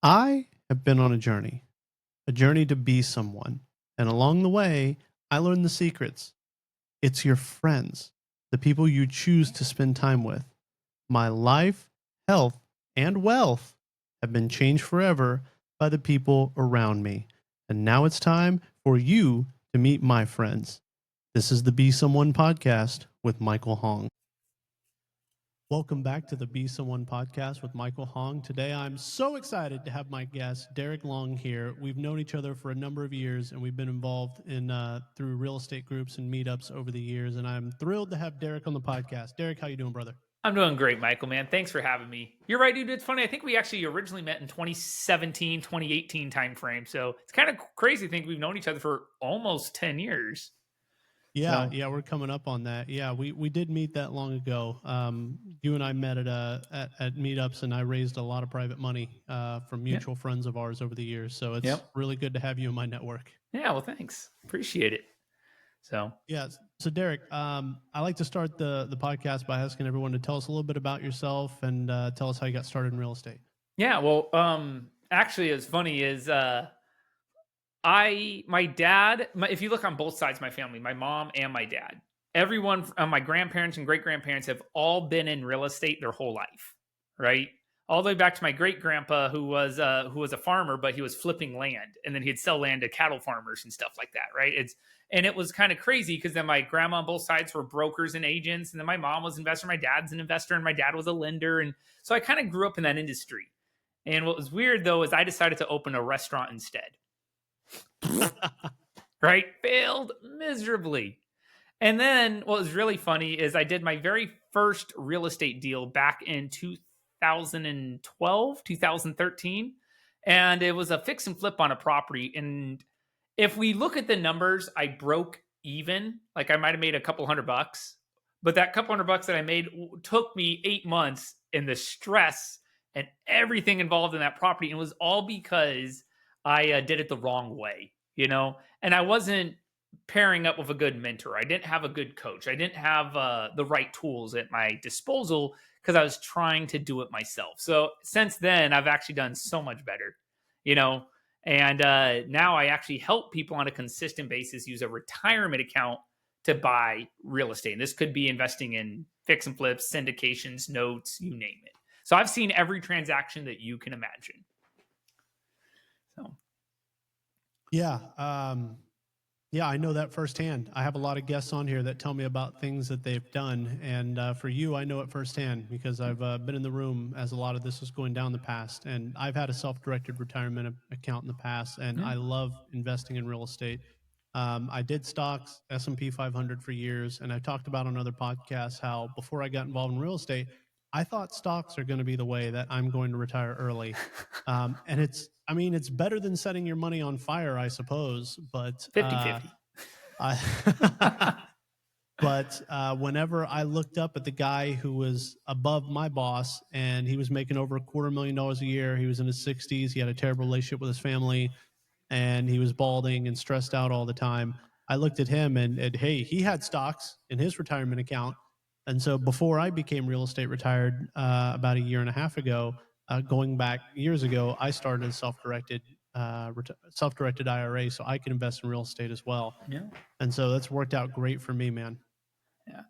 I have been on a journey to be someone. And along the way, I learned the secrets. It's your friends, the people you choose to spend time with. My life, health, and wealth have been changed forever by the people around me. And now it's time for you to meet my friends. This is the Be Someone podcast with Michael Hong. Welcome back to the Be Someone podcast with Michael Hong. Today, I'm so excited to have my guest, Derreck Long, here. We've known each other for a number of years, and we've been involved in through real estate groups and meetups over the years. And I'm thrilled to have Derreck on the podcast. Derreck, how you doing, brother? I'm doing great, Michael, man. Thanks for having me. You're right, dude. It's funny. I think we actually originally met in 2017, 2018 timeframe. So it's kind of crazy to think we've known each other for almost 10 years. Yeah, So, we're coming up on that. Yeah, we did meet that long ago. You and I met at meetups, and I raised a lot of private money from yeah. mutual friends of ours over the years. So it's Yep. really good to have you in my network. Yeah. Well, thanks. Appreciate it. So, Yeah. So Derreck, I like to start the podcast by asking everyone to tell us a little bit about yourself and tell us how you got started in real estate. yeah. Well, actually, it's funny is, my dad, if you look on both sides of my family, my mom and my dad, everyone, my grandparents and great grandparents have all been in real estate their whole life, right? All the way back to my great grandpa, who was a farmer, but he was flipping land, and then he'd sell land to cattle farmers and stuff like that, right? It was kind of crazy because then my grandma on both sides were brokers and agents, and then my mom was an investor, my dad's an investor, and my dad was a lender, and so I kind of grew up in that industry. And what was weird though is I decided to open a restaurant instead. Right? Failed miserably. And then what was really funny is I did my very first real estate deal back in 2012, 2013. And it was a fix and flip on a property. And if we look at the numbers, I broke even. Like I might have made a couple $100, but that couple $100 that I made took me 8 months, and the stress and everything involved in that property. And it was all because I did it the wrong way, and I wasn't pairing up with a good mentor. I didn't have a good coach. I didn't have the right tools at my disposal because I was trying to do it myself. So since then, I've actually done so much better, and now I actually help people on a consistent basis use a retirement account to buy real estate. And this could be investing in fix and flips, syndications, notes, you name it. So I've seen every transaction that you can imagine. So. Yeah. Yeah, I know that firsthand. I have a lot of guests on here that tell me about things that they've done. And for you, I know it firsthand because I've been in the room as a lot of this was going down the past. And I've had a self-directed retirement account in the past, and I love investing in real estate. I did stocks, S&P 500 for years, and I talked about on other podcasts how before I got involved in real estate, I thought stocks are going to be the way that I'm going to retire early. And it's better than setting your money on fire, I suppose. But 50-50. Whenever I looked up at the guy who was above my boss and he was making over $250,000 a year, he was in his 60s, he had a terrible relationship with his family, and he was balding and stressed out all the time. I looked at him and hey, he had stocks in his retirement account. And so before I became real estate retired about a year and a half ago, going back years ago, I started a self-directed IRA so I can invest in real estate as well. Yeah. And so that's worked out great for me, man. Yeah.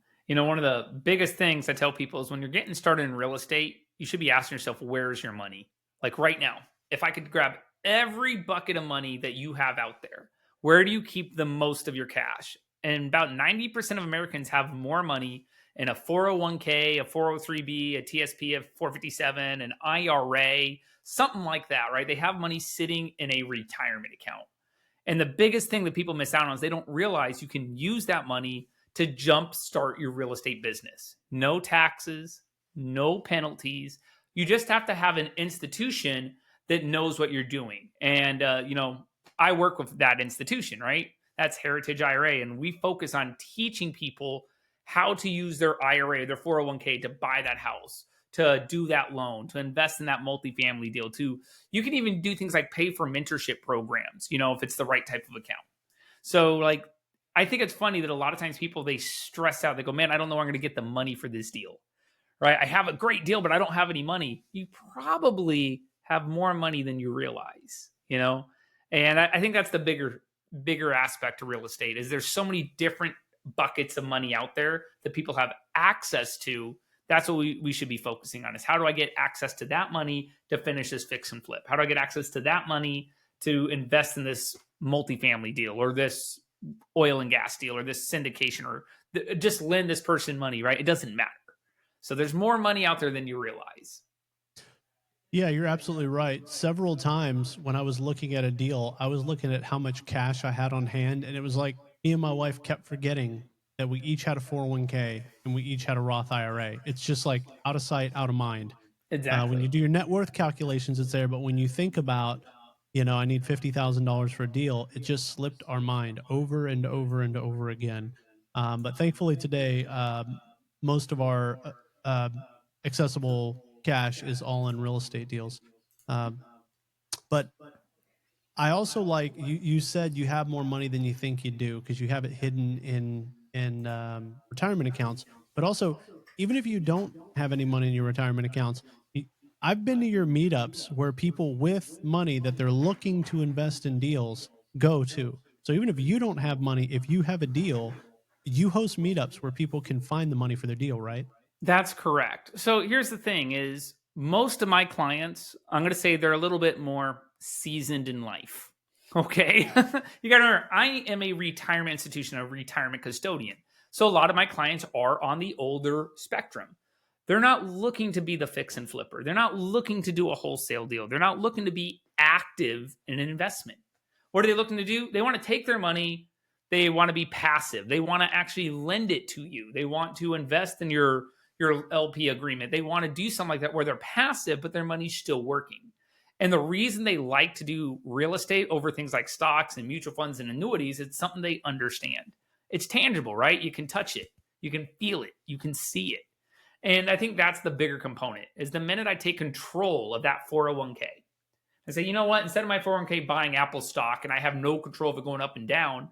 One of the biggest things I tell people is when you're getting started in real estate, you should be asking yourself, where's your money? Like right now, if I could grab every bucket of money that you have out there, where do you keep the most of your cash? And about 90% of Americans have more money in a 401k, a 403b, a TSP, a 457, an IRA, something like that, right? They have money sitting in a retirement account. And the biggest thing that people miss out on is they don't realize you can use that money to jumpstart your real estate business. No taxes, no penalties. You just have to have an institution that knows what you're doing. And, I work with that institution, right? That's Heritage IRA. And we focus on teaching people how to use their IRA, their 401k to buy that house, to do that loan, to invest in that multifamily deal, you can even do things like pay for mentorship programs, if it's the right type of account. So I think it's funny that a lot of times people, they stress out. They go, man, I don't know where I'm going to get the money for this deal, right? I have a great deal, but I don't have any money. You probably have more money than you realize, you know? And I think that's the bigger aspect to real estate is there's so many different buckets of money out there that people have access to. That's what we should be focusing on is how do I get access to that money to finish this fix and flip? How do I get access to that money to invest in this multifamily deal or this oil and gas deal or this syndication or just lend this person money, right? It doesn't matter. So there's more money out there than you realize. Yeah, you're absolutely right. Several times when I was looking at a deal, I was looking at how much cash I had on hand, and it was like me and my wife kept forgetting that we each had a 401k and we each had a Roth IRA. It's just like out of sight, out of mind. When you Exactly. do your net worth calculations, it's there. But when you think about, I need $50,000 for a deal, it just slipped our mind over and over and over again. But thankfully today, most of our accessible cash is all in real estate deals. Um, but I also like you said you have more money than you think you do because you have it hidden in retirement accounts. But also, even if you don't have any money in your retirement accounts, y- I've been to your meetups where people with money that they're looking to invest in deals go to. So even if you don't have money, if you have a deal, you host meetups where people can find the money for their deal, right? That's correct. So here's the thing is most of my clients, I'm going to say they're a little bit more seasoned in life. Okay? You got to remember I am a retirement institution, a retirement custodian. So a lot of my clients are on the older spectrum. They're not looking to be the fix and flipper. They're not looking to do a wholesale deal. They're not looking to be active in an investment. What are they looking to do? They want to take their money, they want to be passive. They want to actually lend it to you. They want to invest in your LP agreement. They want to do something like that where they're passive, but their money's still working. And the reason they like to do real estate over things like stocks and mutual funds and annuities, it's something they understand. It's tangible, right? You can touch it, you can feel it, you can see it. And I think that's the bigger component is the minute I take control of that 401k and say, you know what, instead of my 401k buying Apple stock and I have no control of it going up and down,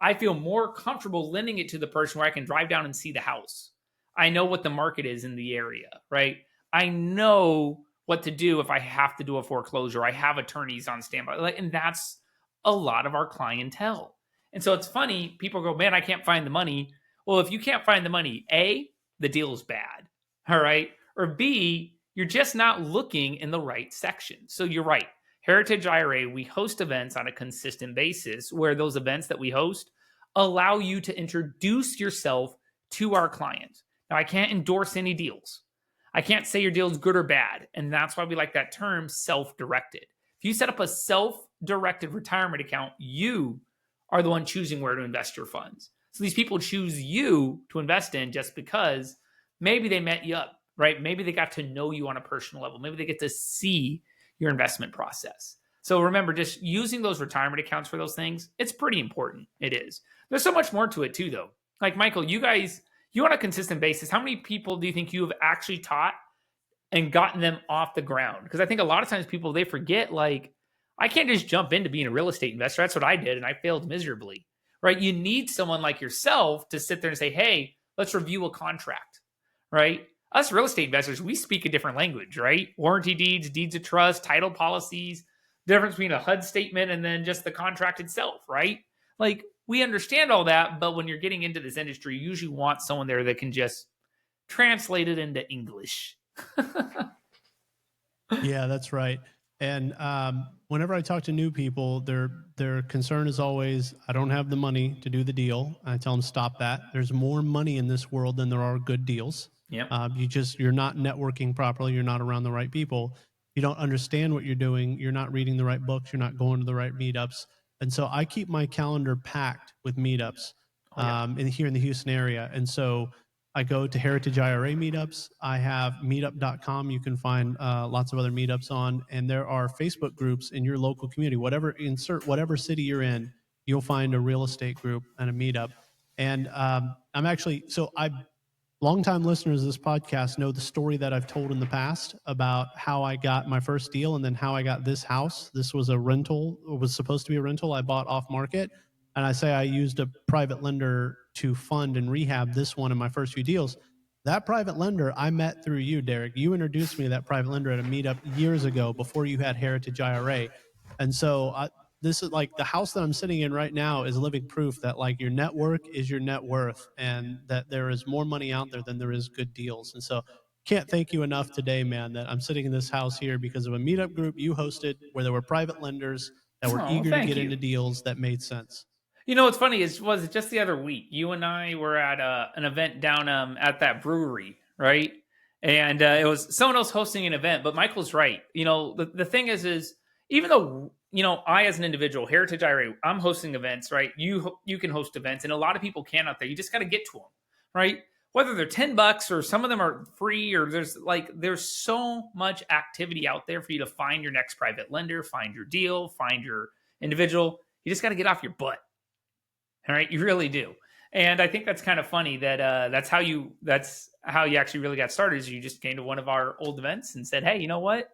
I feel more comfortable lending it to the person where I can drive down and see the house. I know what the market is in the area, right? I know what to do if I have to do a foreclosure. I have attorneys on standby. And that's a lot of our clientele. And so it's funny, people go, man, I can't find the money. Well, if you can't find the money, A, the deal is bad. All right. Or B, you're just not looking in the right section. So you're right. Heritage IRA, we host events on a consistent basis where those events that we host allow you to introduce yourself to our clients. Now, I can't endorse any deals. I can't say your deal is good or bad. And that's why we like that term self directed. If you set up a self directed retirement account, you are the one choosing where to invest your funds. So these people choose you to invest in just because maybe they met you up, right? Maybe they got to know you on a personal level. Maybe they get to see your investment process. So remember, just using those retirement accounts for those things, it's pretty important. It is. There's so much more to it too, though. Like Michael, you on a consistent basis, how many people do you think you have actually taught and gotten them off the ground? Because I think a lot of times people they forget, like, I can't just jump into being a real estate investor. That's what I did, and I failed miserably. Right? You need someone like yourself to sit there and say, hey, let's review a contract. Right? Us real estate investors, we speak a different language, right? Warranty deeds, deeds of trust, title policies, difference between a HUD statement and then just the contract itself, right? Like we understand all that, but when you're getting into this industry, you usually want someone there that can just translate it into English. Yeah, that's right. And whenever I talk to new people, their concern is always, I don't have the money to do the deal. I tell them, stop that. There's more money in this world than there are good deals. Yep. You're not networking properly. You're not around the right people. You don't understand what you're doing. You're not reading the right books. You're not going to the right meetups. And so I keep my calendar packed with meetups Oh yeah. here in the Houston area. And so I go to Heritage IRA meetups. I have meetup.com. You can find lots of other meetups on, and there are Facebook groups in your local community. Insert whatever city you're in, you'll find a real estate group and a meetup. And I'm actually, so I longtime listeners of this podcast know the story that I've told in the past about how I got my first deal and then how I got this house. This was a rental, it was supposed to be a rental I bought off market. And I say I used a private lender to fund and rehab this one in my first few deals. That private lender I met through you, Derek. You introduced me to that private lender at a meetup years ago before you had Heritage IRA. And so this is like the house that I'm sitting in right now is living proof that like your network is your net worth and that there is more money out there than there is good deals. And so can't thank you enough today, man, that I'm sitting in this house here because of a meetup group you hosted where there were private lenders that were Oh, well, eager to thank get you. into deals that made sense. You know what's funny is was just the other week you and I were at an event down at that brewery, right? And it was someone else hosting an event, but Michael's right. You know, the thing is even though I as an individual, Heritage IRA, I'm hosting events, right? You can host events, and a lot of people can out there. You just got to get to them, right? Whether they're $10 or some of them are free, or there's so much activity out there for you to find your next private lender, find your deal, find your individual. You just got to get off your butt. All right, you really do. And I think that's kind of funny that that's how you actually really got started. Is you just came to one of our old events and said, "Hey, you know what?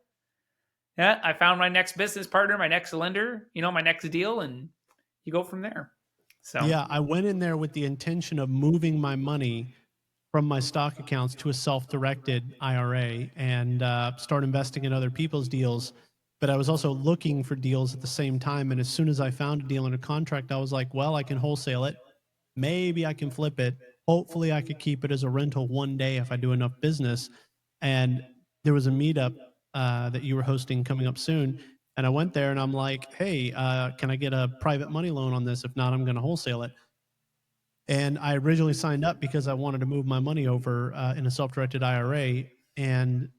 Yeah, I found my next business partner, my next lender, my next deal," and you go from there. So Yeah, I went in there with the intention of moving my money from my stock accounts to a self-directed IRA and start investing in other people's deals. But I was also looking for deals at the same time. And as soon as I found a deal under contract, I was like, well, I can wholesale it. Maybe I can flip it. Hopefully, I could keep it as a rental one day if I do enough business. And there was a meetup that you were hosting coming up soon. And I went there and I'm like, hey, can I get a private money loan on this? If not, I'm going to wholesale it. And I originally signed up because I wanted to move my money over in a self-directed IRA. And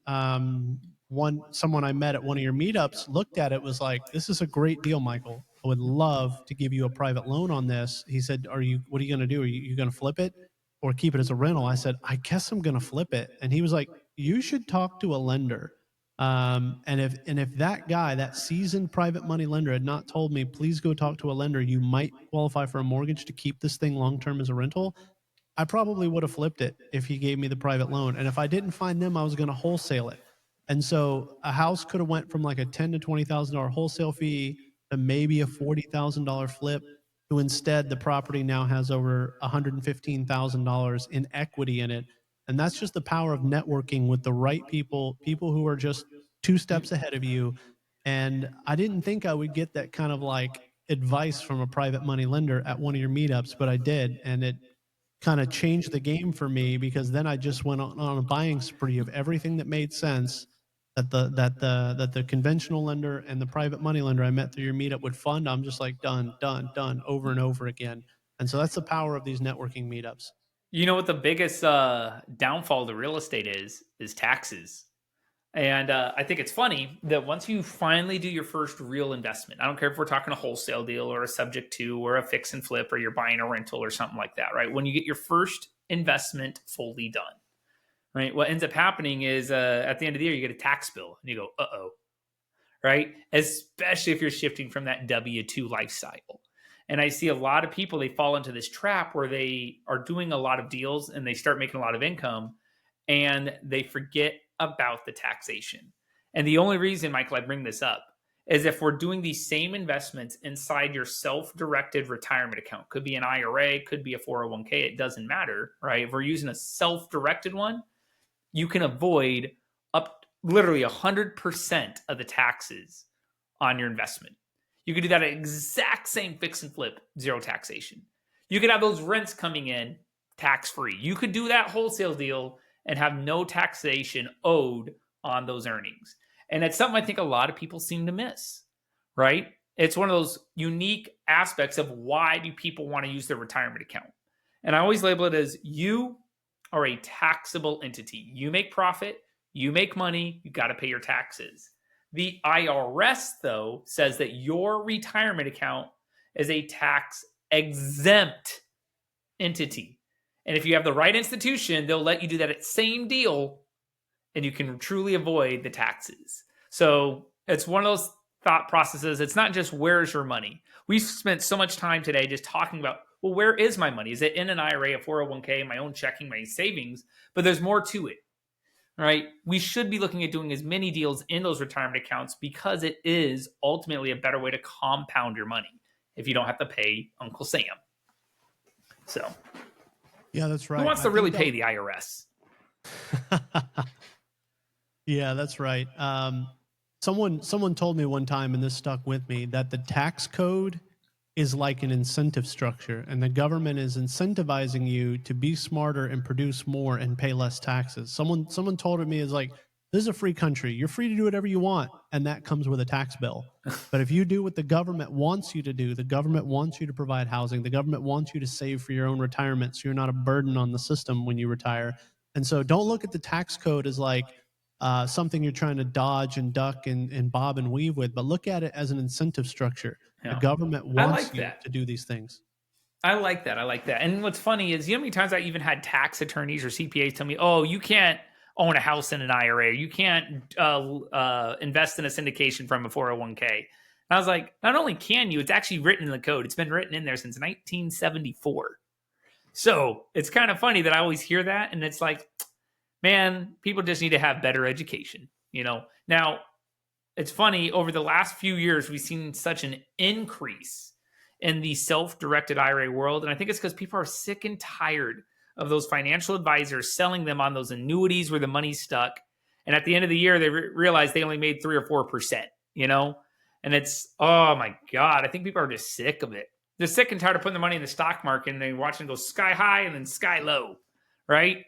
someone I met at one of your meetups looked at it, was like, "This is a great deal, Michael. I would love to give you a private loan on this." He said, What are you going to do? Are you going to flip it or keep it as a rental?" I said, "I guess I'm going to flip it." And he was like, "You should talk to a lender." And if that guy, that seasoned private money lender, had not told me, please go talk to a lender, you might qualify for a mortgage to keep this thing long term as a rental, I probably would have flipped it if he gave me the private loan. And if I didn't find them, I was going to wholesale it. And so a house could have went from like a $10,000 to $20,000 wholesale fee to maybe a $40,000 flip, to instead the property now has over $115,000 in equity in it. And that's just the power of networking with the right people, people who are just two steps ahead of you. And I didn't think I would get that kind of like advice from a private money lender at one of your meetups, but I did. And it kind of changed the game for me because then I just went on a buying spree of everything that made sense that the conventional lender and the private money lender I met through your meetup would fund. I'm just like done, done, done over and over again. And so that's the power of these networking meetups. you know what the biggest downfall to real estate is taxes. And I think it's funny that once you finally do your first real investment, I don't care if we're talking a wholesale deal or a subject to or a fix and flip or you're buying a rental or something like that, right? When you get your first investment fully done, right? What ends up happening is at the end of the year, you get a tax bill and you go, uh-oh, right? Especially if you're shifting from that W-2 lifestyle. And I see a lot of people, they fall into this trap where they are doing a lot of deals and they start making a lot of income and they forget about the taxation. And the only reason, Michael, I bring this up is if we're doing these same investments inside your self-directed retirement account, could be an IRA, could be a 401k, it doesn't matter, right? If we're using a self-directed one, you can avoid up literally 100% of the taxes on your investment. You could do that exact same fix and flip, zero taxation. You could have those rents coming in tax free. You could do that wholesale deal and have no taxation owed on those earnings. And it's something I think a lot of people seem to miss, right? It's one of those unique aspects of why do people want to use their retirement account. And I always label it as you are a taxable entity. You make profit, you make money, you got to pay your taxes. The IRS, though, says that your retirement account is a tax exempt entity. And if you have the right institution, they'll let you do that same deal and you can truly avoid the taxes. So it's one of those thought processes. It's not just where's your money. We've spent so much time today just talking about, well, where is my money? Is it in an IRA, a 401k, my own checking, my savings? But there's more to it, right? We should be looking at doing as many deals in those retirement accounts because it is ultimately a better way to compound your money if you don't have to pay Uncle Sam. So Yeah, that's right. who wants to really pay the IRS? Yeah, that's right. Someone told me one time, and this stuck with me, that the tax code is like an incentive structure, and the government is incentivizing you to be smarter and produce more and pay less taxes. Someone told me is like, this is a free country. You're free to do whatever you want, and that comes with a tax bill. But if you do what the government wants you to do, the government wants you to provide housing, the government wants you to save for your own retirement so you're not a burden on the system when you retire. And so don't look at the tax code as like something you're trying to dodge and duck and bob and weave with, but look at it as an incentive structure. The Yeah. government I wants like you that. to do these things. I like that. I like that. And what's funny is, you know how many times I even had tax attorneys or CPAs tell me, "Oh, you can't own a house in an IRA. You can't invest in a syndication from a 401k." And I was like, not only can you, it's actually written in the code. It's been written in there since 1974. So it's kind of funny that I always hear that, and it's like, man, people just need to have better education. Now it's funny, over the last few years, we've seen such an increase in the self-directed IRA world. And I think it's because people are sick and tired of those financial advisors selling them on those annuities where the money's stuck. And at the end of the year, they realize they only made 3 or 4%, And it's, oh my God, I think people are just sick of it. They're sick and tired of putting the money in the stock market and they watch it go sky high and then sky low, right?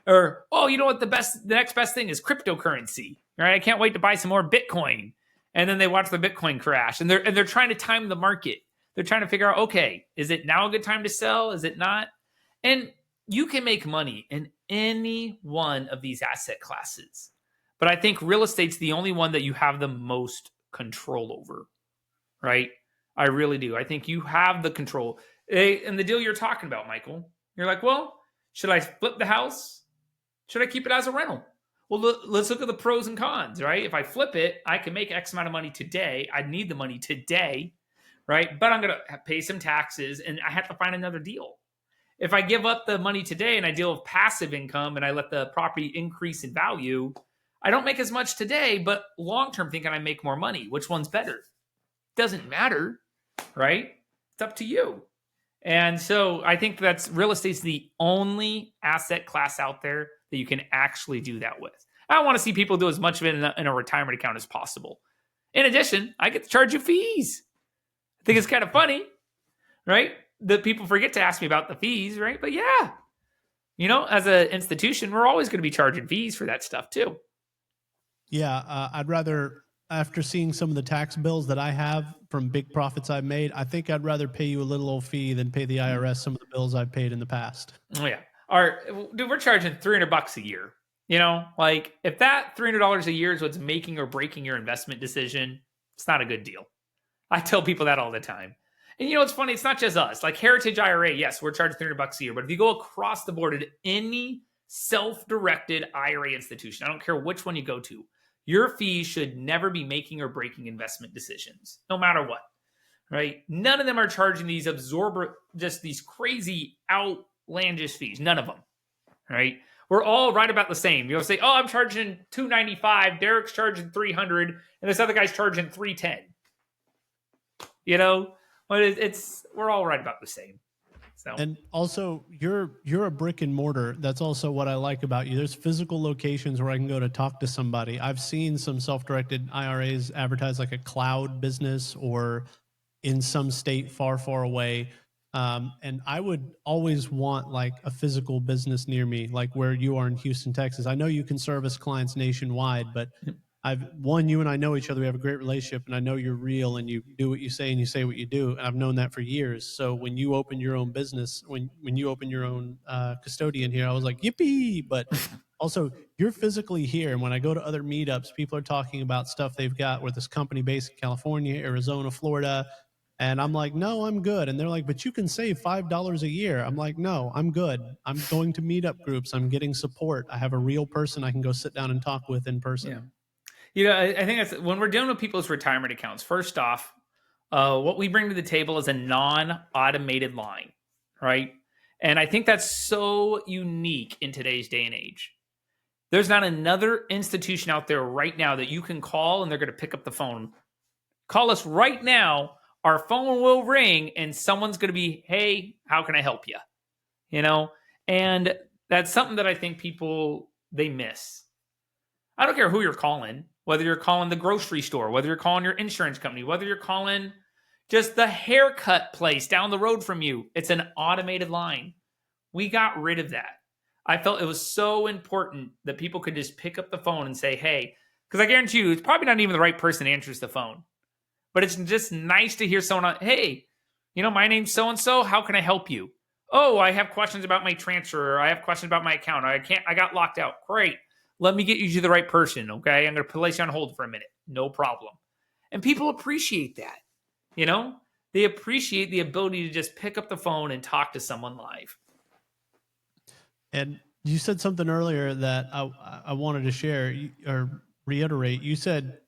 Or, oh, you know what, the next best thing is cryptocurrency, right? I can't wait to buy some more Bitcoin. And then they watch the Bitcoin crash, and they're trying to time the market. They're trying to figure out, okay, is it now a good time to sell? Is it not? And you can make money in any one of these asset classes. But I think real estate's the only one that you have the most control over, right? I really do. I think you have the control. And the deal you're talking about, Michael, you're like, well, should I flip the house? Should I keep it as a rental? Well, let's look at the pros and cons, right? If I flip it, I can make X amount of money today. I need the money today, right? But I'm going to pay some taxes and I have to find another deal. If I give up the money today and I deal with passive income and I let the property increase in value, I don't make as much today, but long-term thinking I make more money. Which one's better? Doesn't matter, right? It's up to you. And so I think that's real estate's the only asset class out there that you can actually do that with. I want to see people do as much of it in a retirement account as possible. In addition, I get to charge you fees. I think it's kind of funny, right? That people forget to ask me about the fees, right? But yeah, as an institution, we're always going to be charging fees for that stuff too. Yeah, I'd rather, after seeing some of the tax bills that I have from big profits I've made, I think I'd rather pay you a little old fee than pay the IRS some of the bills I've paid in the past. Oh yeah. Dude, we're charging $300 a year. Like if that $300 a year is what's making or breaking your investment decision, it's not a good deal. I tell people that all the time. And it's funny, it's not just us. Like Heritage IRA, yes, we're charging $300 a year, but if you go across the board at any self-directed IRA institution, I don't care which one you go to, your fees should never be making or breaking investment decisions, no matter what, right? None of them are charging these just these crazy outlandish fees. None of them, right? We're all right about the same. You'll say, oh, I'm charging $295, Derreck's charging $300, and this other guy's charging $310. But we're all right about the same. So. And also, you're a brick and mortar. That's also what I like about you. There's physical locations where I can go to talk to somebody. I've seen some self-directed IRAs advertise like a cloud business or in some state far, far away. And I would always want like a physical business near me, like where you are in Houston, Texas. I know you can service clients nationwide, but you and I know each other. We have a great relationship, and I know you're real, and you do what you say, and you say what you do. And I've known that for years. So when you open your own business, when you open your own custodian here, I was like, yippee! But also, you're physically here. And when I go to other meetups, people are talking about stuff they've got with this company based in California, Arizona, Florida. And I'm like, no, I'm good. And they're like, but you can save $5 a year. I'm like, no, I'm good. I'm going to meetup groups. I'm getting support. I have a real person I can go sit down and talk with in person. Yeah. I think that's when we're dealing with people's retirement accounts. First off, what we bring to the table is a non-automated line, right? And I think that's so unique in today's day and age. There's not another institution out there right now that you can call and they're going to pick up the phone. Call us right now. Our phone will ring and someone's going to be, hey, how can I help you? And that's something that I think people they miss. I don't care who you're calling, whether you're calling the grocery store, whether you're calling your insurance company, whether you're calling just the haircut place down the road from you. It's an automated line. We got rid of that. I felt it was so important that people could just pick up the phone and say, hey, because I guarantee you, it's probably not even the right person that answers the phone. But it's just nice to hear someone, hey, my name's so-and-so. How can I help you? Oh, I have questions about my transfer. Or I have questions about my account. I got locked out. Great. Let me get you to the right person. Okay. I'm going to place you on hold for a minute. No problem. And people appreciate that. They appreciate the ability to just pick up the phone and talk to someone live. And you said something earlier that I wanted to share or reiterate. You said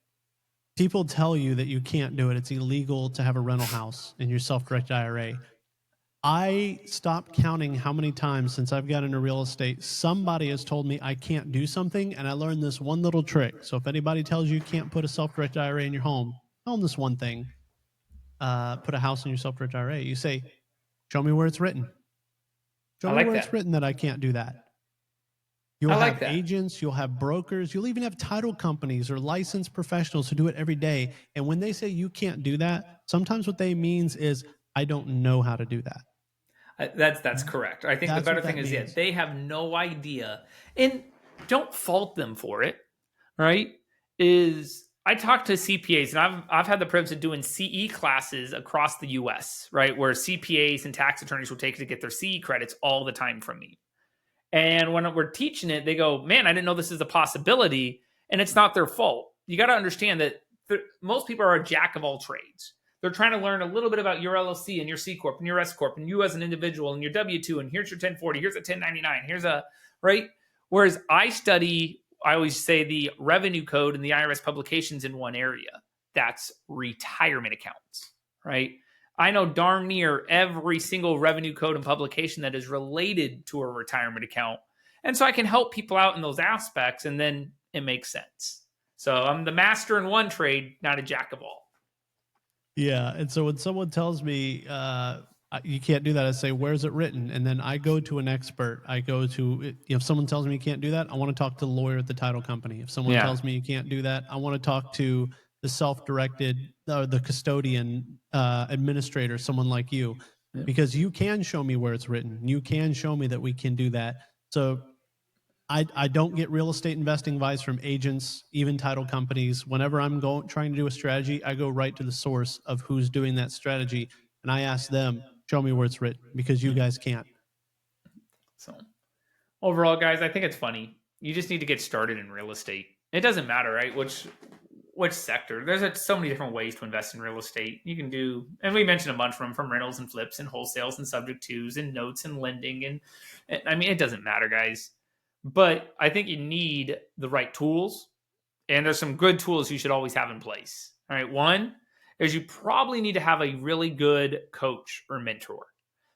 people tell you that you can't do it. It's illegal to have a rental house in your self-directed IRA. I stopped counting how many times since I've got into real estate, somebody has told me I can't do something, and I learned this one little trick. So if anybody tells you can't put a self-directed IRA in your home, tell them this one thing. Put a house in your self-directed IRA. You say, show me where it's written. Show me where it's written that I can't do that. You'll have agents, you'll have brokers, you'll even have title companies or licensed professionals who do it every day. And when they say you can't do that, sometimes what they means is, I don't know how to do that. That's correct. I think the better thing is, they have no idea. And don't fault them for it, right? I talk to CPAs, and I've had the privilege of doing CE classes across the US, right? Where CPAs and tax attorneys will take to get their CE credits all the time from me. And when we're teaching it, they go, man, I didn't know this is a possibility. And it's not their fault. You got to understand that most people are a jack of all trades. They're trying to learn a little bit about your LLC and your C Corp and your S Corp and you as an individual and your W-2 and here's your 1040, here's a 1099, right? Whereas I always say the revenue code and the IRS publications in one area. That's retirement accounts, right? I know darn near every single revenue code and publication that is related to a retirement account. And so I can help people out in those aspects, and then it makes sense. So I'm the master in one trade, not a jack of all. Yeah. And so when someone tells me you can't do that, I say, where's it written? And then I go to an expert. I go to, if someone tells me you can't do that, I want to talk to the lawyer at the title company. If someone tells me you can't do that, I want to talk to the self-directed, the custodian administrator, someone like you, because you can show me where it's written. You can show me that we can do that. So I don't get real estate investing advice from agents, even title companies. Whenever I'm trying to do a strategy, I go right to the source of who's doing that strategy. And I ask them, show me where it's written, because you guys can't. So overall, guys, I think it's funny. You just need to get started in real estate. It doesn't matter, right? Which sector. There's so many different ways to invest in real estate. You can do, and we mentioned a bunch from rentals and flips and wholesales and subject tos and notes and lending. And I mean, it doesn't matter, guys. But I think you need the right tools, and there's some good tools you should always have in place. All right. One is you probably need to have a really good coach or mentor,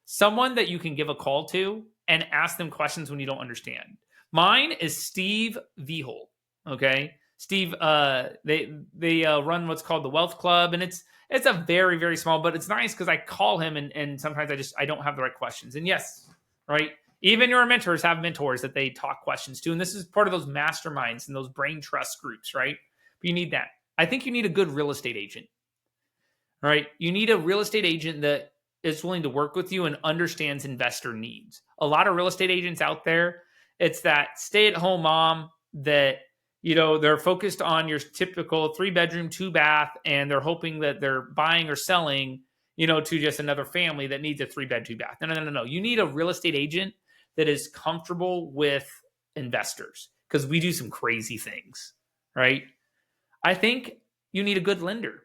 someone that you can give a call to and ask them questions when you don't understand. Mine is Steve Vihol. Okay. Steve, they run what's called the Wealth Club, and it's a very, very small, but it's nice because I call him and sometimes I don't have the right questions. And yes, right. Even your mentors have mentors that they talk questions to. And this is part of those masterminds and those brain trust groups, right? But you need that. I think you need a good real estate agent, right? You need a real estate agent that is willing to work with you and understands investor needs. A lot of real estate agents out there, it's that stay-at-home mom that, they're focused on your typical 3-bedroom, 2-bath, and they're hoping that they're buying or selling, to just another family that needs a 3-bed, 2-bath. No. You need a real estate agent that is comfortable with investors, because we do some crazy things, right? I think you need a good lender,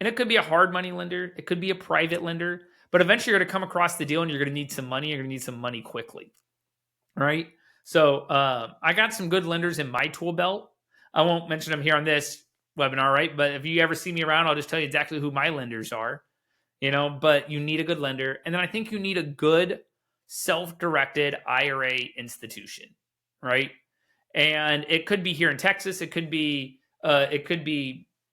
and it could be a hard money lender. It could be a private lender, but eventually you're going to come across the deal and you're going to need some money. You're going to need some money quickly, right? So I got some good lenders in my tool belt. I won't mention them here on this webinar, right? But if you ever see me around, I'll just tell you exactly who my lenders are, but you need a good lender. And then I think you need a good self-directed IRA institution, right? And it could be here in Texas. It could be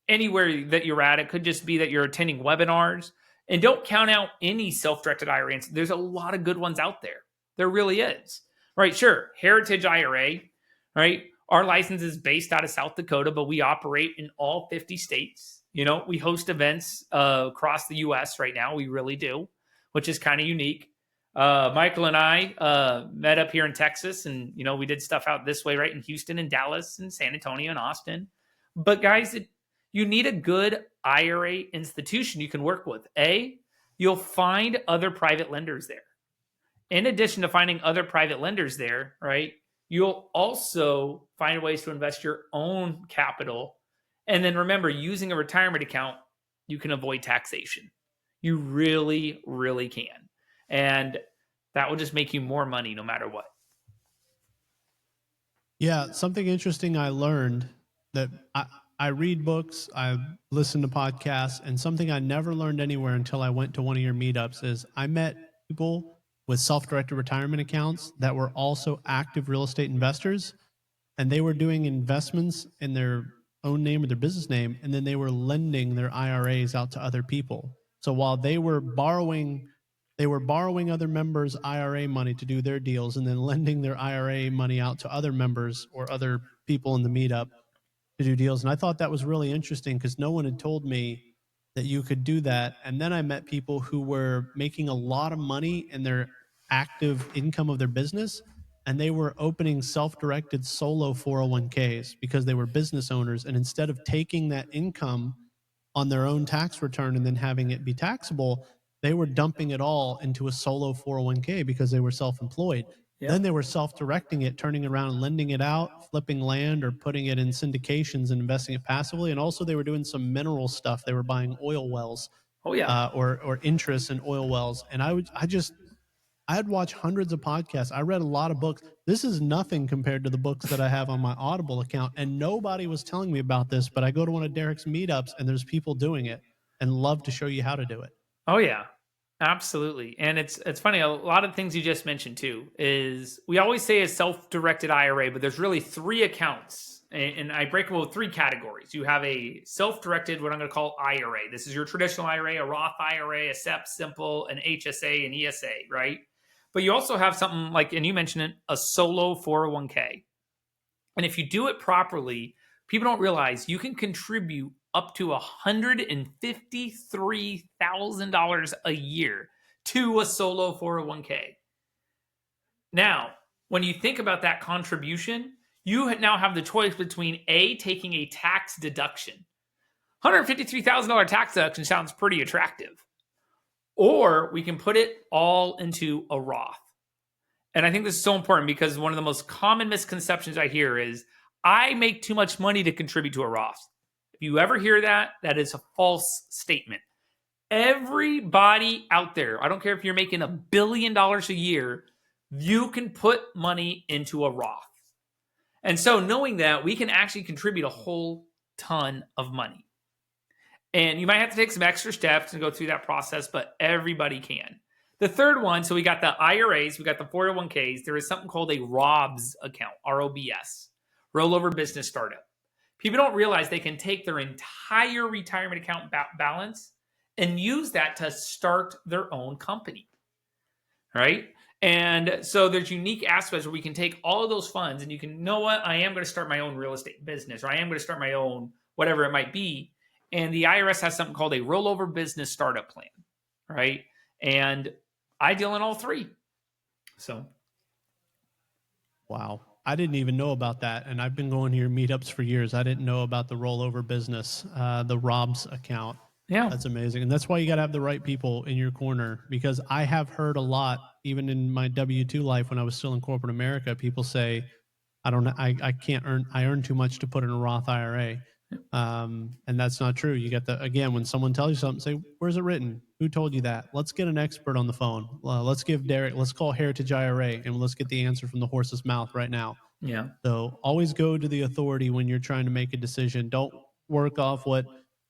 anywhere that you're at. It could just be that you're attending webinars. And don't count out any self-directed IRA. There's a lot of good ones out there. There really is, right? Sure, Heritage IRA, right? Our license is based out of South Dakota, but we operate in all 50 states. We host events across the US right now. We really do, which is kind of unique. Michael and I met up here in Texas, and we did stuff out this way, right, in Houston and Dallas and San Antonio and Austin. But guys, you need a good IRA institution you can work with. You'll find other private lenders there. In addition to finding other private lenders there, right, you'll also find ways to invest your own capital. And then remember, using a retirement account, you can avoid taxation. You really, really can. And that will just make you more money no matter what. Yeah, something interesting I learned that I read books, I listen to podcasts, and something I never learned anywhere until I went to one of your meetups is I met people with self-directed retirement accounts that were also active real estate investors, and they were doing investments in their own name or their business name, and then they were lending their IRAs out to other people. So while they were borrowing other members' IRA money to do their deals and then lending their IRA money out to other members or other people in the meetup to do deals. And I thought that was really interesting because no one had told me that you could do that. And then I met people who were making a lot of money in their active income of their business, and they were opening self-directed solo 401ks because they were business owners. And instead of taking that income on their own tax return and then having it be taxable, they were dumping it all into a solo 401k because they were self-employed. Then they were self-directing it, turning around and lending it out, flipping land or putting it in syndications and investing it passively. And also they were doing some mineral stuff. They were buying oil wells Oh, yeah. or interest in oil wells. And I had watched hundreds of podcasts. I read a lot of books. This is nothing compared to the books that I have on my Audible account. And nobody was telling me about this, but I go to one of Derreck's meetups and there's people doing it and love to show you how to do it. Oh yeah, absolutely. And it's funny. A lot of things you just mentioned too is we always say a self-directed IRA, but there's really three accounts, and I break them with three categories. You have a self-directed, what I'm going to call IRA. This is your traditional IRA, a Roth IRA, a SEP simple, an HSA, an ESA, right? But you also have something like, and you mentioned it, a solo 401k. And if you do it properly, people don't realize you can contribute up to $153,000 a year to a solo 401k. Now, when you think about that contribution, you now have the choice between taking a tax deduction. $153,000 tax deduction sounds pretty attractive. Or we can put it all into a Roth. And I think this is so important because one of the most common misconceptions I hear is I make too much money to contribute to a Roth. If you ever hear that, that is a false statement. Everybody out there, I don't care if you're making $1 billion a year, you can put money into a Roth. And so knowing that, we can actually contribute a whole ton of money. And you might have to take some extra steps and go through that process, but everybody can. The third one, so we got the IRAs, we got the 401ks. There is something called a ROBS account, ROBS, rollover business startup. People don't realize they can take their entire retirement account balance and use that to start their own company, right? And so there's unique aspects where we can take all of those funds and you can, you know what, I am going to start my own real estate business, or I am going to start my own whatever it might be. And the IRS has something called a rollover business startup plan, right? And I deal in all three. So, wow. I didn't even know about that. And I've been going to your meetups for years. I didn't know about the rollover business, the Rob's account. yeah. That's amazing. And that's why you got to have the right people in your corner, because I have heard a lot, even in my W-2 life when I was still in corporate America, people say, I can't I earn too much to put in a Roth IRA. And that's not true. You get again, when someone tells you something, say, where's it written? Who told you that? Let's get an expert on the phone. Let's call Heritage IRA and let's get the answer from the horse's mouth right now. Yeah. So always go to the authority when you're trying to make a decision. Don't work off what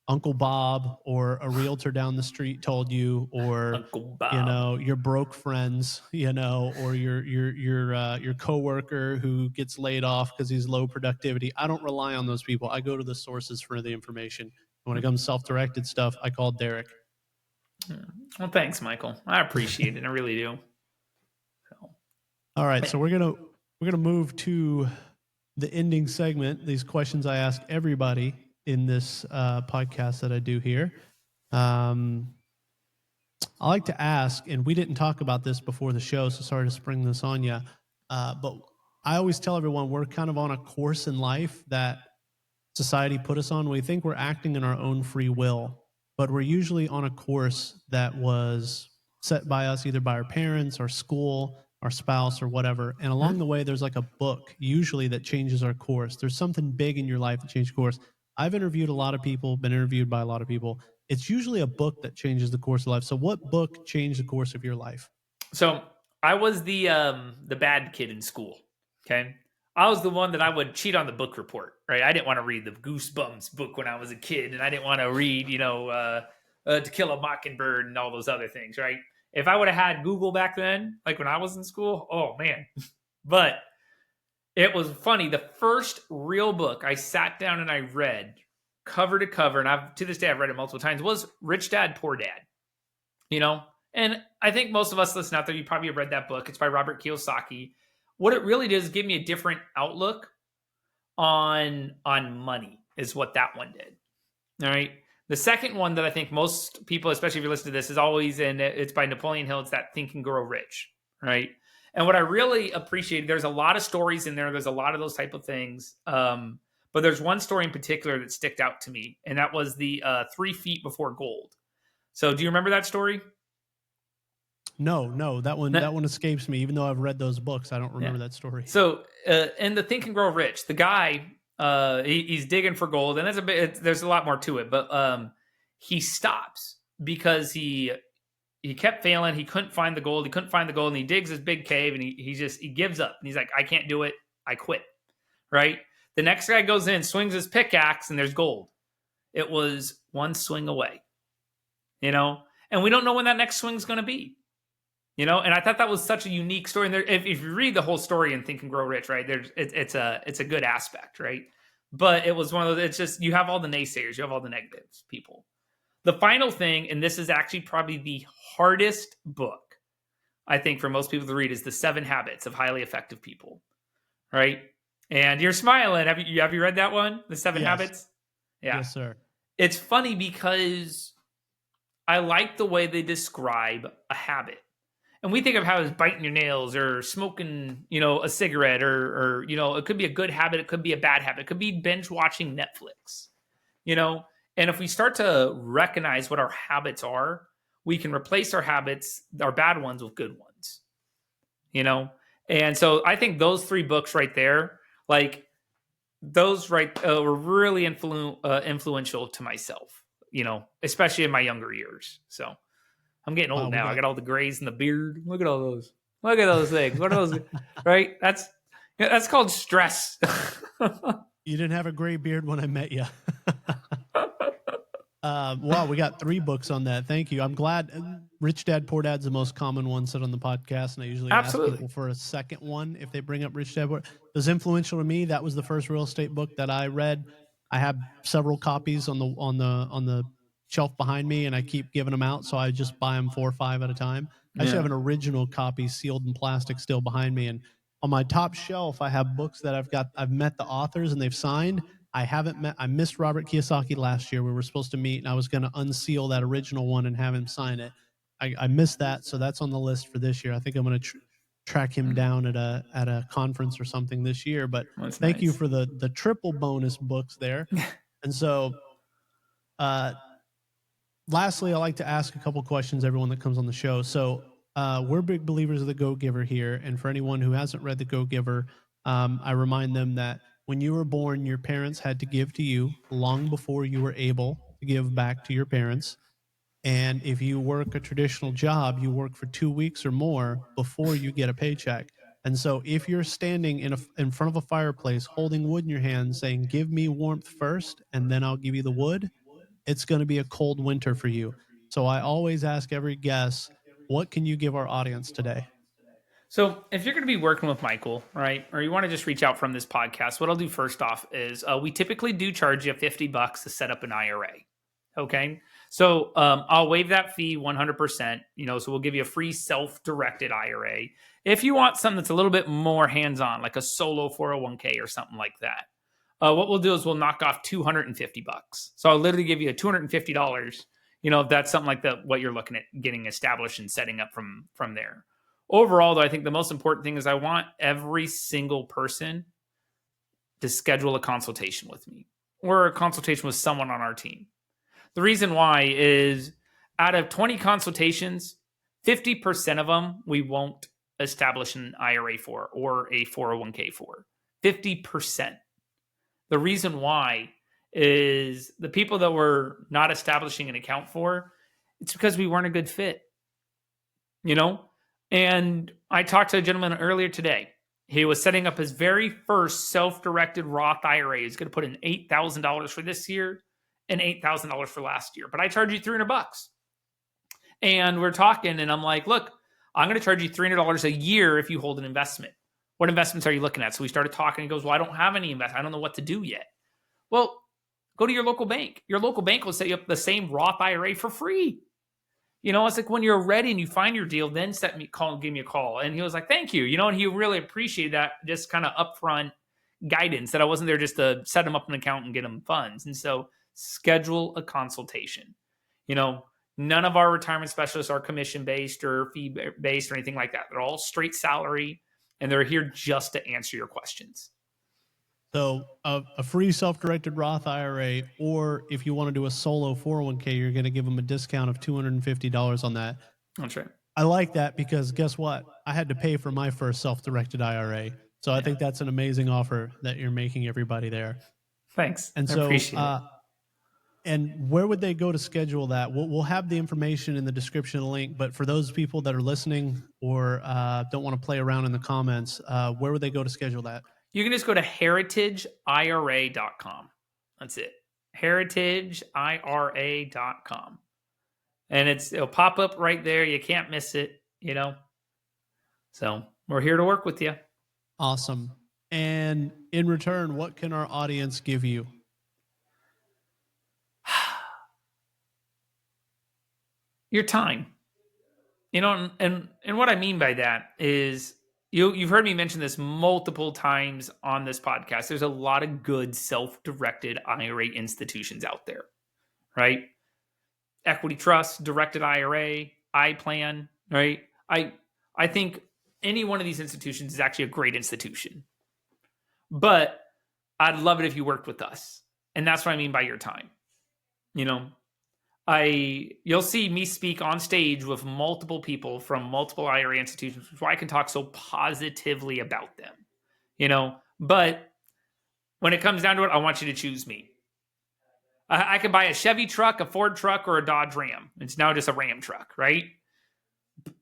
Uncle Bob or a realtor down the street told you, or Uncle Bob. your broke friends, or your coworker who gets laid off because he's low productivity. I don't rely on those people. I go to the sources for the information. When it comes to self-directed stuff, I call Derreck. Well, thanks, Michael. I appreciate it. I really do. So. All right, so we're gonna move to the ending segment, these questions I ask everybody in this podcast that I do here. Um, I like to ask, and we didn't talk about this before the show, so sorry to spring this on you. But I always tell everyone we're kind of on a course in life that society put us on. We think we're acting in our own free will, but we're usually on a course that was set by us, either by our parents, our school, our spouse, or whatever. And along the way, there's like a book usually that changes our course. There's something big in your life that changed course. I've interviewed a lot of people, been interviewed by a lot of people. It's usually a book that changes the course of life. So, what book changed the course of your life? So I was the bad kid in school. Okay. I was the one that I would cheat on the book report, right? I didn't want to read the Goosebumps book when I was a kid, and I didn't want to read, To Kill a Mockingbird and all those other things, right? If I would have had Google back then, like when I was in school, oh man. But it was funny. The first real book I sat down and I read cover to cover, and I've to this day I've read it multiple times, was Rich Dad Poor Dad. You know, and I think most of us listening out there, you probably have read that book. It's by Robert Kiyosaki. What it really does is give me a different outlook on money, is what that one did. All right. The second one that I think most people, especially if you listen to this, is always in it's by Napoleon Hill. It's that Think and Grow Rich, right? And what I really appreciate, there's a lot of stories in there. There's a lot of those type of things. But there's one story in particular that sticked out to me, and that was the 3 feet before gold. So, do you remember that story? No, that one escapes me. Even though I've read those books, I don't remember Yeah. that story. So, in the Think and Grow Rich, the guy he's digging for gold, and there's a lot more to it, but he stops because he kept failing. He couldn't find the gold. He couldn't find the gold, and he digs his big cave, and he gives up, and he's like, I can't do it. I quit. Right. The next guy goes in, swings his pickaxe, and there's gold. It was one swing away. And we don't know when that next swing's going to be. And I thought that was such a unique story. And if you read the whole story in Think and Grow Rich, right, it's a good aspect, right? But it was one of those. It's just you have all the naysayers, you have all the negatives, people. The final thing, and this is actually probably the hardest book I think for most people to read, is The 7 Habits of Highly Effective People, right? And you're smiling. Have you read that one, The Seven Yes. Habits? Yeah, Yes, sir. it's funny because I like the way they describe a habit. And we think of how it's biting your nails or smoking, a cigarette, or it could be a good habit, it could be a bad habit, it could be binge watching Netflix, you know. And if we start to recognize what our habits are, we can replace our bad ones, with good ones, you know. And so I think those 3 books right there, like those were really influential to myself, especially in my younger years. So I'm getting Wow, old we now. I got got all the grays in the beard. Look at all those. Look at those things. What are those? Right? That's called stress. You didn't have a gray beard when I met you. Wow, we got 3 books on that. Thank you. I'm glad. Rich Dad Poor Dad's the most common one said on the podcast, and I usually ask Absolutely. people for a second one if they bring up Rich Dad Poor. It was influential to me. That was the first real estate book that I read. I have several copies on the shelf behind me, and I keep giving them out. So I just buy them 4 or 5 at a time. I actually have an original copy sealed in plastic still behind me, and on my top shelf, I have books that I've met the authors and they've signed. I missed Robert Kiyosaki last year. We were supposed to meet, and I was going to unseal that original one and have him sign it. I missed that, so that's on the list for this year. I think I'm going to track him down at a conference or something this year. But That's thank you nice. for the triple bonus books there. And so, uh, lastly, I like to ask a couple questions everyone that comes on the show. So we're big believers of the Go Giver here, and for anyone who hasn't read the Go Giver, I remind them that when you were born, your parents had to give to you long before you were able to give back to your parents. And if you work a traditional job, you work for 2 weeks or more before you get a paycheck. And so if you're standing in front of a fireplace holding wood in your hand saying, "Give me warmth first and then I'll give you the wood," it's going to be a cold winter for you. So I always ask every guest, what can you give our audience today? So if you're going to be working with Michael, right, or you want to just reach out from this podcast, what I'll do first off is we typically do charge you $50 to set up an IRA. Okay. So I'll waive that fee 100%. So we'll give you a free self-directed IRA. If you want something that's a little bit more hands-on, like a solo 401k or something like that, what we'll do is we'll knock off $250. So I'll literally give you a $250. If that's something like that, what you're looking at getting established and setting up from there. Overall, though, I think the most important thing is I want every single person to schedule a consultation with me or a consultation with someone on our team. The reason why is out of 20 consultations, 50% of them we won't establish an IRA for or a 401k for. 50%. The reason why is the people that we're not establishing an account for, it's because we weren't a good fit, you know? And I talked to a gentleman earlier today. He was setting up his very first self-directed Roth IRA. He's going to put in $8,000 for this year and $8,000 for last year. But I charge you $300. And we're talking, and I'm like, look, I'm going to charge you $300 a year if you hold an investment. What investments are you looking at? So we started talking. He goes, well, I don't have any investment. I don't know what to do yet. Well, go to your local bank. Your local bank will set you up the same Roth IRA for free. It's like when you're ready and you find your deal, then give me a call. And he was like, thank you. And he really appreciated that just kind of upfront guidance that I wasn't there just to set him up an account and get him funds. And so schedule a consultation. None of our retirement specialists are commission based or fee based or anything like that. They're all straight salary and they're here just to answer your questions. So a free self-directed Roth IRA, or if you want to do a solo 401k, you're going to give them a discount of $250 on that. That's right. I like that because guess what? I had to pay for my first self-directed IRA. So I think that's an amazing offer that you're making everybody there. Thanks. And I so, appreciate it. And where would they go to schedule that? We'll have the information in the description of the link, but for those people that are listening or don't want to play around in the comments, where would they go to schedule that? You can just go to heritageira.com. That's it. heritageira.com. And it'll pop up right there. You can't miss it, So we're here to work with you. Awesome. And in return, what can our audience give you? Your time. And what I mean by that is you've heard me mention this multiple times on this podcast. There's a lot of good self-directed IRA institutions out there, right? Equity Trust, Directed IRA, iPlan, right? I think any one of these institutions is actually a great institution. But I'd love it if you worked with us. And that's what I mean by your time. You'll see me speak on stage with multiple people from multiple IRA institutions, which is why I can talk so positively about them. But when it comes down to it, I want you to choose me. I can buy a Chevy truck, a Ford truck, or a Dodge Ram. It's now just a Ram truck, right?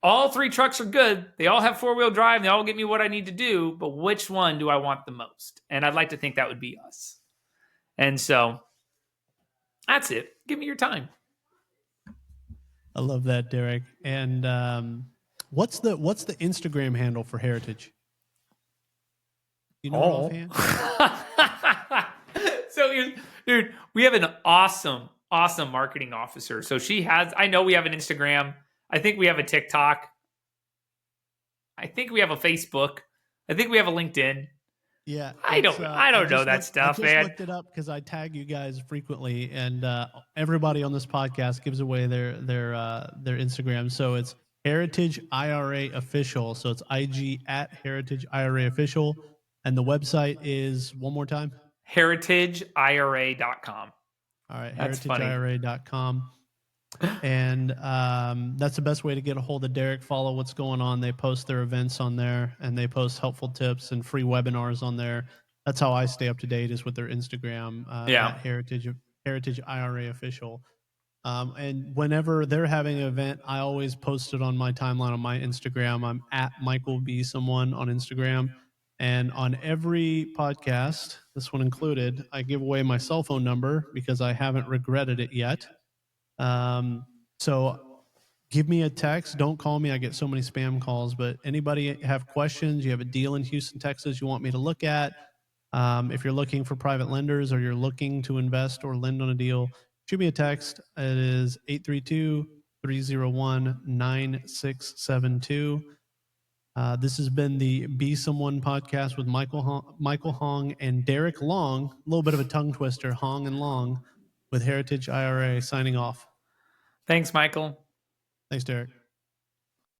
All three trucks are good. They all have four-wheel drive. They all get me what I need to do. But which one do I want the most? And I'd like to think that would be us. And so that's it. Give me your time. I love that, Derek. And what's the Instagram handle for Heritage? You know offhand? So, dude, we have an awesome marketing officer. So I know we have an Instagram. I think we have a TikTok. I think we have a Facebook. I think we have a LinkedIn. Yeah, I don't know that stuff, man. I just looked it up because I tag you guys frequently, and everybody on this podcast gives away their Instagram. So it's Heritage IRA Official. So it's IG at Heritage IRA Official, and the website is one more time. heritageira.com. All right, heritageira.com. And that's the best way to get a hold of Derek. Follow what's going on. They post their events on there, and they post helpful tips and free webinars on there. That's how I stay up to date, is with their Instagram at Heritage IRA Official. And whenever they're having an event, I always post it on my timeline on my Instagram. I'm at Michael B. Someone on Instagram. And on every podcast, this one included, I give away my cell phone number because I haven't regretted it yet. So give me a text. Don't call me. I get so many spam calls. But anybody have questions, you have a deal in Houston, Texas you want me to look at, if you're looking for private lenders or you're looking to invest or lend on a deal, shoot me a text. It is 832-301-9672. This has been the Be Someone podcast with Michael Hong and Derreck Long. A little bit of a tongue twister, Hong and Long, with Heritage IRA signing off. Thanks, Michael. Thanks, Derreck.